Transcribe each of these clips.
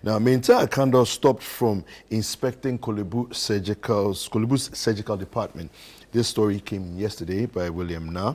Now, Minta Akando stopped from inspecting Korle-Bu's surgical department. This story came yesterday by William Na.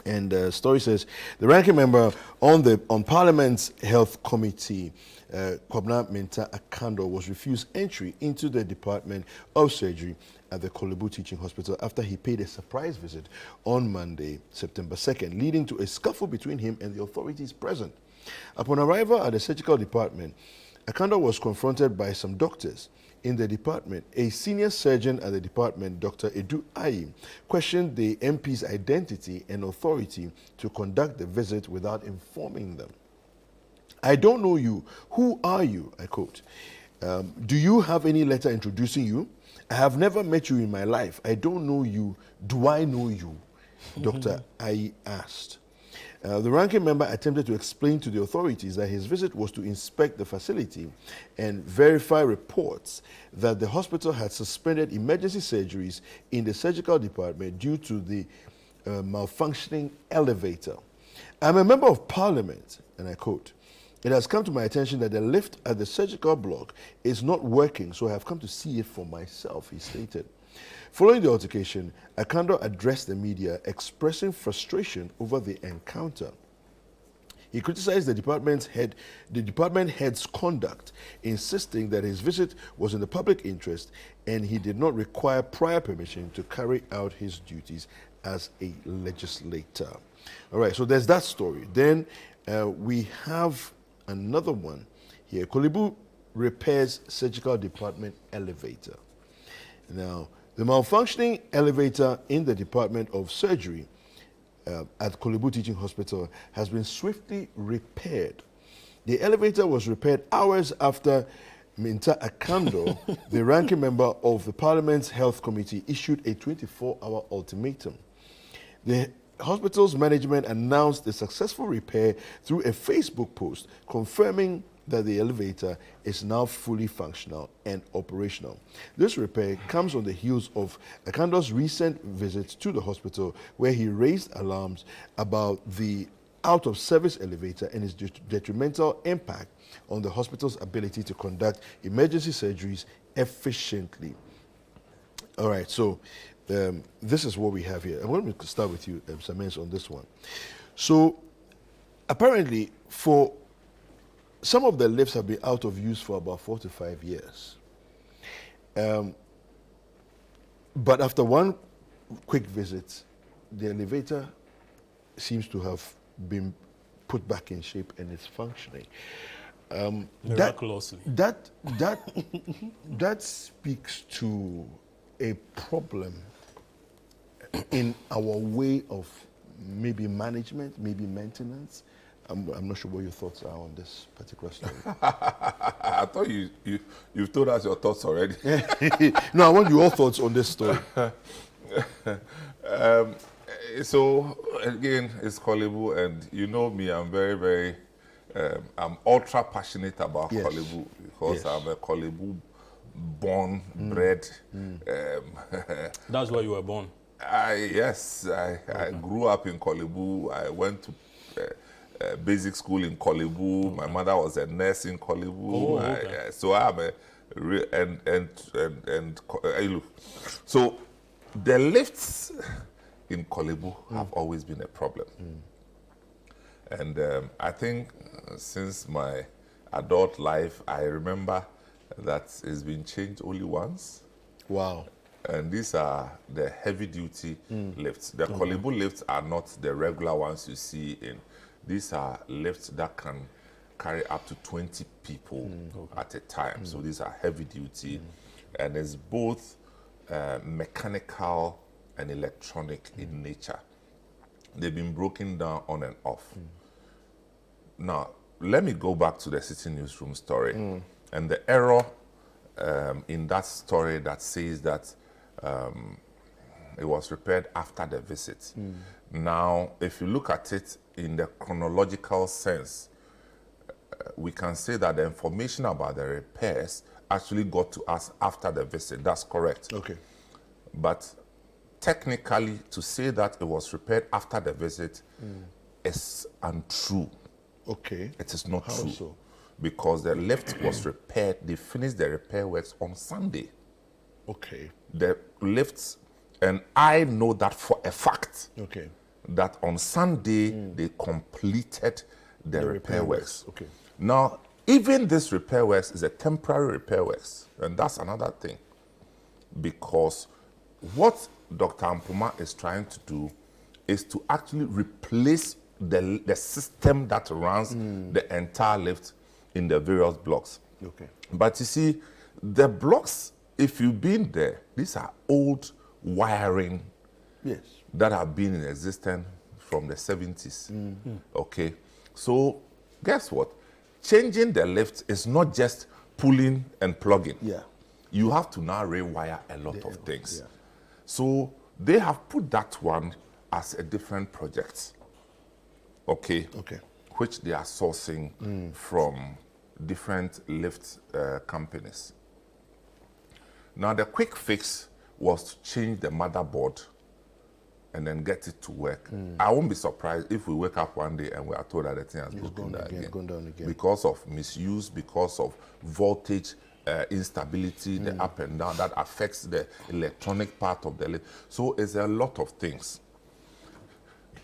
And the story says, the ranking member on Parliament's Health Committee, Kwabena Minta Akando, was refused entry into the Department of Surgery at the Korle-Bu Teaching Hospital after he paid a surprise visit on Monday, September 2nd, leading to a scuffle between him and the authorities present. Upon arrival at the surgical department, Akando was confronted by some doctors in the department. A senior surgeon at the department, Dr. Edu Ayi, questioned the MP's identity and authority to conduct the visit without informing them. "I don't know you. Who are you?" I quote. "Do you have any letter introducing you? I have never met you in my life. I don't know you. Do I know you?" Dr. Ayi asked. The ranking member attempted to explain to the authorities that his visit was to inspect the facility and verify reports that the hospital had suspended emergency surgeries in the surgical department due to the malfunctioning elevator. "I'm a member of parliament," and I quote, "It has come to my attention that the lift at the surgical block is not working, so I have come to see it for myself," he stated. Following the altercation, Akando addressed the media, expressing frustration over the encounter. He criticized the department head's conduct, insisting that his visit was in the public interest and he did not require prior permission to carry out his duties as a legislator. All right, so there's that story. Then we have another one here. Korle-Bu repairs surgical department elevator. Now, the malfunctioning elevator in the Department of Surgery at Korle-Bu Teaching Hospital has been swiftly repaired. The elevator was repaired hours after Minta Akando, the ranking member of the Parliament's Health Committee, issued a 24-hour ultimatum. The hospital's management announced the successful repair through a Facebook post, confirming that the elevator is now fully functional and operational. This repair comes on the heels of Akando's recent visit to the hospital, where he raised alarms about the out-of-service elevator and its detrimental impact on the hospital's ability to conduct emergency surgeries efficiently. All right, so this is what we have here. I want to start with you, Sammens, on this one. So apparently, for some of the lifts have been out of use for about 4 to 5 years. But after one quick visit, the elevator seems to have been put back in shape and it's functioning. Miraculously. That speaks to a problem in our way of maybe management, maybe maintenance. I'm not sure what your thoughts are on this particular story. I thought you've told us your thoughts already. No, I want your thoughts on this story. So again, it's Korle-Bu, and you know me, I'm very, I'm ultra passionate about Korle-Bu because I'm a Korle-Bu born, bred. That's where you were born. I grew up in Korle-Bu. I went to basic school in Korle-Bu. My mother was a nurse in Korle-Bu. Oh, okay. So I'm a look. So the lifts in Korle-Bu have always been a problem, and I think since my adult life, I remember that it's been changed only once. Wow. And these are the heavy-duty lifts. The Korle-Bu lifts are not the regular ones you see in. These are lifts that can carry up to 20 people at a time. So these are heavy-duty, and it's both mechanical and electronic in nature. They've been broken down on and off. Now, let me go back to the City Newsroom story and the error in that story that says that it was repaired after the visit. Now, if you look at it in the chronological sense, we can say that the information about the repairs actually got to us after the visit. That's correct. Okay. But technically, to say that it was repaired after the visit is untrue. Okay. It is not How true. so? because the lift was repaired. They finished the repair works on Sunday. Okay. The lifts, and I know that for a fact. Okay. That on Sunday they completed the repair works. Okay. Now, even this repair works is a temporary repair works, and that's another thing. Because what Dr. Ampoma is trying to do is to actually replace the system that runs the entire lift in the various blocks. Okay. But you see, the blocks, if you've been there, these are old wiring Yes. that have been in existence from the 70s. Okay, so guess what? Changing the lift is not just pulling and plugging. Yeah. You have to now rewire a lot of things. Yeah. So they have put that one as a different project. Okay. Okay. Which they are sourcing from different lift companies. Now the quick fix was to change the motherboard and then get it to work. I won't be surprised if we wake up one day and we are told that the thing has broken down gone down again. because of misuse, because of voltage instability, the up and down that affects the electronic part of the lift. So it's a lot of things.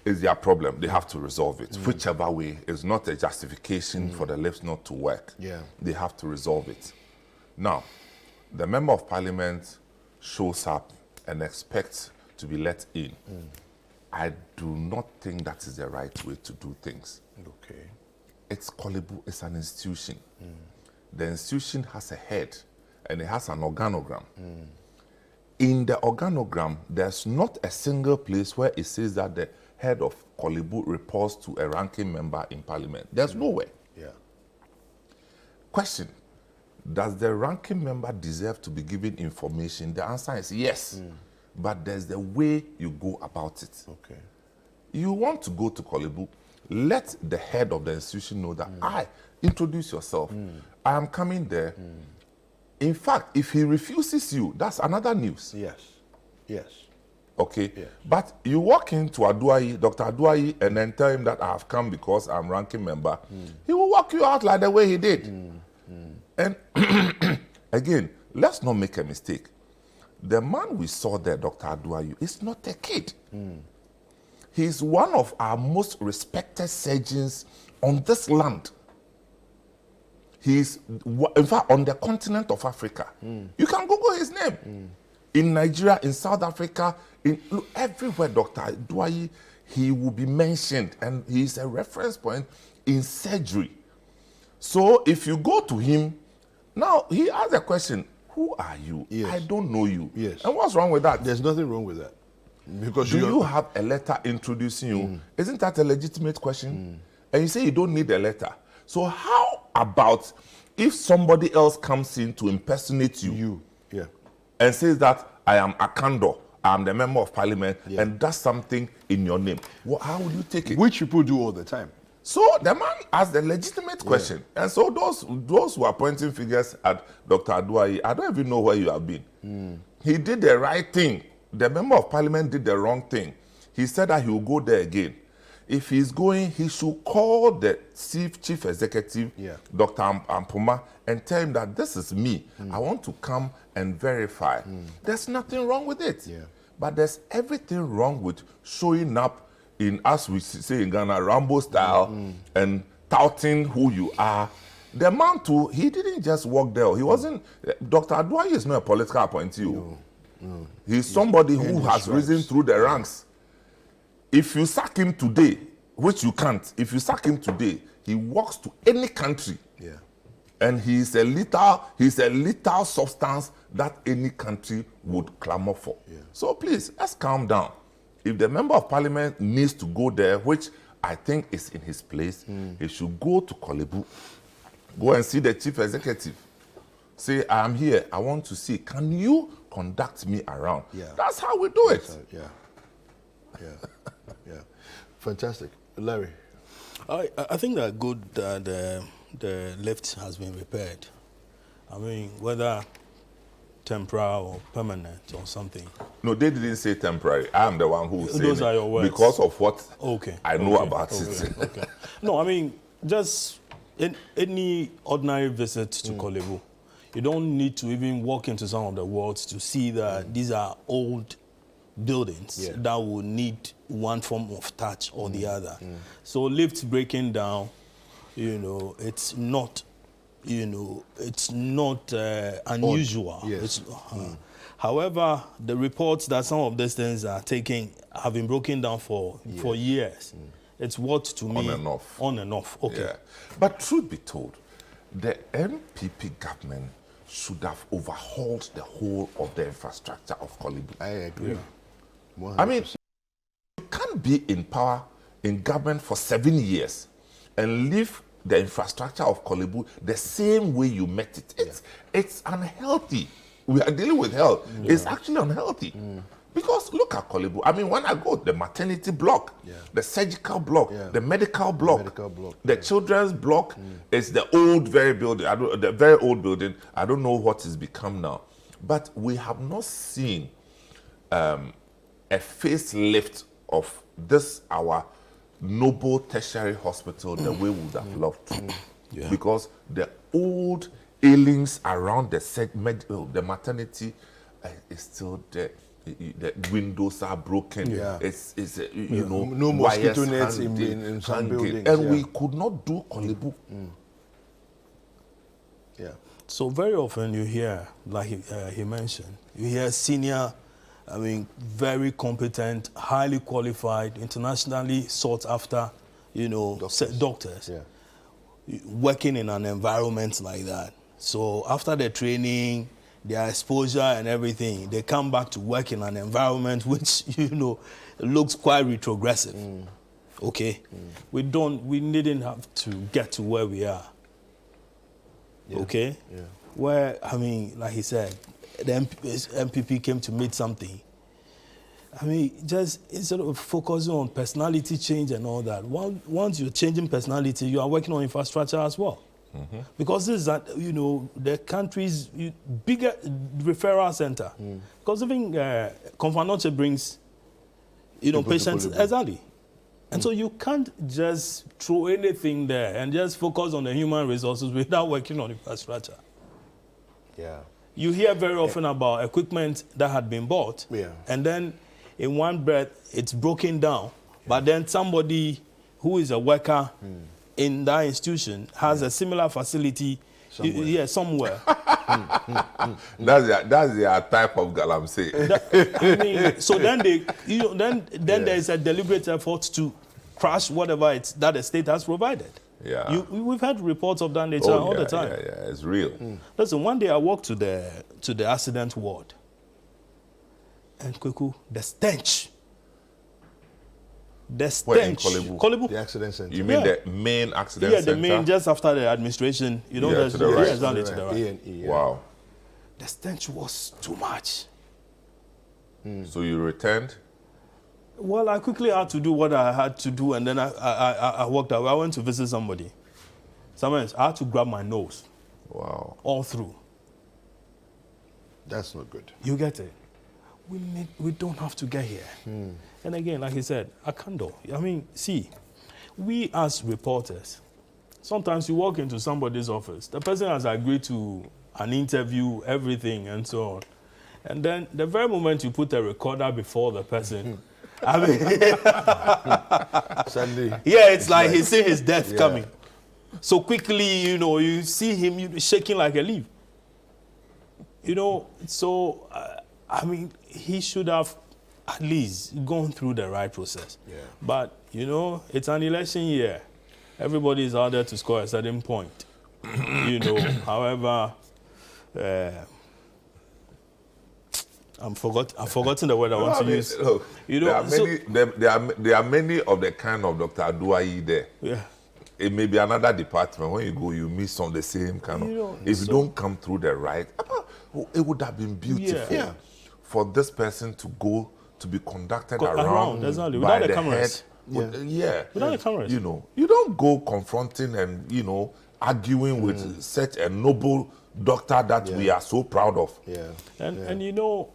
It's their problem. They have to resolve it. Whichever way is not a justification for the lift not to work. Yeah. They have to resolve it. Now, the member of parliament shows up and expects to be let in. I do not think that is the right way to do things. Okay. It's Korle-Bu, it's an institution. The institution has a head and it has an organogram. In the organogram, there's not a single place where it says that the head of Korle-Bu reports to a ranking member in parliament. There's nowhere. Yeah. Question: does the ranking member deserve to be given information? The answer is yes. But there's the way you go about it. Okay. You want to go to Korle-Bu, let the head of the institution know that introduce yourself. I am coming there. In fact, if he refuses you, that's another news. Yes. Yes. Okay? Yeah. But you walk into Aduayi, Dr. Aduayi, and then tell him that I have come because I'm ranking member. He will walk you out like the way he did. And again, let's not make a mistake. The man we saw there, Dr. Aduayi, is not a kid. He's one of our most respected surgeons on this land. He's, in fact, on the continent of Africa. You can Google his name. In Nigeria, in South Africa, look, everywhere, Dr. Aduayi, he will be mentioned, and he's a reference point in surgery. So if you go to him, now he asks a question, who are you? Yes. I don't know you. Yes. And what's wrong with that? There's nothing wrong with that. Because Do you have a letter introducing you? Isn't that a legitimate question? And you say you don't need a letter. So how about if somebody else comes in to impersonate you Yeah. and says that I am Akando, I'm the member of parliament, and does something in your name? Well, how would you take it? Which people do all the time. So the man asked a legitimate question. And so those who are pointing fingers at Dr. Aduayi, I don't even know where you have been. He did the right thing. The member of parliament did the wrong thing. He said that he will go there again. If he's going, he should call the chief executive, Dr. Ampoma, and tell him that this is me. I want to come and verify. There's nothing wrong with it. But there's everything wrong with showing up in, as we say in Ghana, Rambo style, and touting who you are. The man too, he didn't just walk there. He wasn't, Dr. Aduayi is not a political appointee. No. He's somebody who has risen through the ranks. If you sack him today, which you can't, if you sack him today, he walks to any country. And he's a lethal substance that any country would clamor for. So please, let's calm down. If the member of parliament needs to go there, which I think is in his place, he should go to Korle-Bu, go and see the chief executive. Say, I am here, I want to see, can you conduct me around? That's how we do it. Fantastic. Larry? I think that good that the lift has been repaired. I mean, whether temporary or permanent or something. No, they didn't say temporary. I am the one who said Those are your words. because of what Okay. I know about it. Okay. No, I mean, just in any ordinary visit to Korle-Bu, you don't need to even walk into some of the wards to see that these are old buildings that will need one form of touch or the other. So lifts breaking down, it's not, it's not unusual. Yes. However, the reports that some of these things are taking have been broken down for years. It's what to me On and off. Okay. Yeah. But truth be told, the NPP government should have overhauled the whole of the infrastructure of Korle-Bu. I agree. 100%. I mean, you can't be in power in government for 7 years and leave the infrastructure of Korle-Bu the same way you met it. It's unhealthy. We are dealing with health. It's actually unhealthy. Because look at Korle-Bu. I mean, when I go, the maternity block, the surgical block, the medical block, the children's block is the old very building. The very old building. I don't know what it's become now. But we have not seen a facelift of this, our noble tertiary hospital, the way we would have loved to. Because the old ailings around the maternity is still there. The windows are broken. It's no mosquito nets in some buildings. And we could not do Korle-Bu. So very often you hear, like he mentioned, you hear senior, very competent, highly qualified, internationally sought after, doctors working in an environment like that. So after the training, their exposure and everything, they come back to work in an environment which, looks quite retrogressive. Okay? We needn't have to get to where we are. Okay? Where, like he said, the NPP came to meet something. Just instead of focusing on personality change and all that, once you're changing personality, you are working on infrastructure as well. Because this is, the country's bigger referral center. Because even Konfanoche brings, patients exactly. And so you can't just throw anything there and just focus on the human resources without working on infrastructure. You hear very often about equipment that had been bought, and then in one breath it's broken down. But then somebody who is a worker in that institution has a similar facility somewhere. That's their type of galamsey. So then then there is a deliberate effort to crash whatever that the state has provided. We've had reports of that nature all the time. It's real. Listen, one day I walked to the accident ward, and Kweku, the stench. Korle-Bu? The accident center. You mean the main accident center? Yeah, the main, just after the administration. There's to the right. Exactly to the right. A&E, Wow. The stench was too much. So you returned? Well, I quickly had to do what I had to do, and then I walked away. I went to visit somebody. Sammens, I had to grab my nose. Wow. All through. That's not good. You get it? We don't have to get here. And again, like he said, a candle. See, we as reporters, sometimes you walk into somebody's office, the person has agreed to an interview, everything, and so on. And then the very moment you put a recorder before the person, Sadly. it's like he's seeing his death coming. So quickly, you see him shaking like a leaf. So, he should have at least gone through the right process. But, it's an election year. Everybody is out there to score a certain point. However, I've forgotten the word I want to use. Look, there are many of the kind of Dr. Aduayi there. It may be another department. When you go, you meet some of the same kind of. If you don't come through the right, it would have been beautiful for this person to go to be conducted around without the cameras. Without the cameras. You don't go confronting and arguing with such a noble doctor that we are so proud of. Yeah. And you know,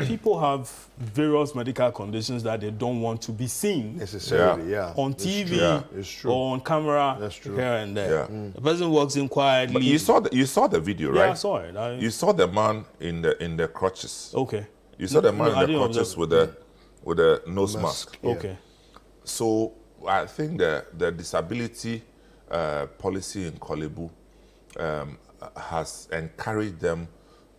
people have various medical conditions that they don't want to be seen Necessarily, yeah. on It's TV true. It's true. or on camera That's true. here and there. Yeah. The person walks in quietly. But you saw the video, right? Yeah, I saw it. You saw the man in the crutches. Okay. You saw the man I in the didn't crutches observe. with a nose mask. Yeah. Okay. So I think the disability policy in Korle-Bu has encouraged them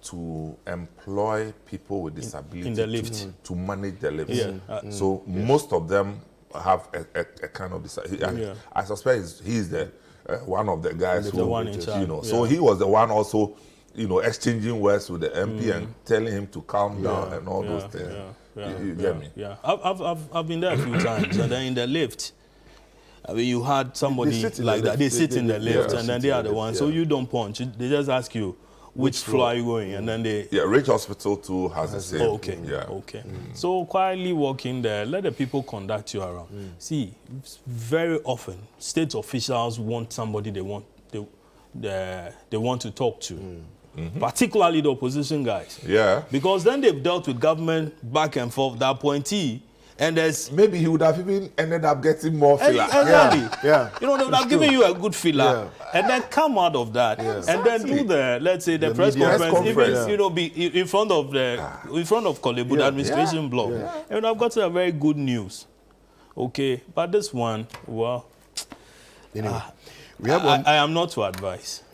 to employ people with disability in the lift. to manage the lifts. Yeah. So most of them have a kind of disability. Yeah. I suspect he's the one of the guys The one in charge, you know. So yeah. he was the one also, you know, exchanging words with the MP and telling him to calm down and all those things. You get me? Yeah. I've been there a few times, and then in the lift, I mean, you had somebody sit in like the that. lift. They sit in the lift, Yeah. and then they are the ones. So you don't punch. They just ask you which floor are you going, and then they. Yeah, Ridge Hospital too has the same. Oh, okay. Yeah. Okay. So quietly walk in there. Let the people conduct you around. See, very often state officials want somebody they want to talk to, particularly the opposition guys. Yeah. Because then they've dealt with government back and forth, the appointee, and there's Maybe he would have even ended up getting more filler. exactly. Yeah. You know, they would have given you a good filler, and then come out of that, and then do the, let's say, the press media conference, even conference. you know, be in front of Korle-Bu, the administration block, and I've got a very good news. Okay, but this one, well, Anyway, we have I am not to advise.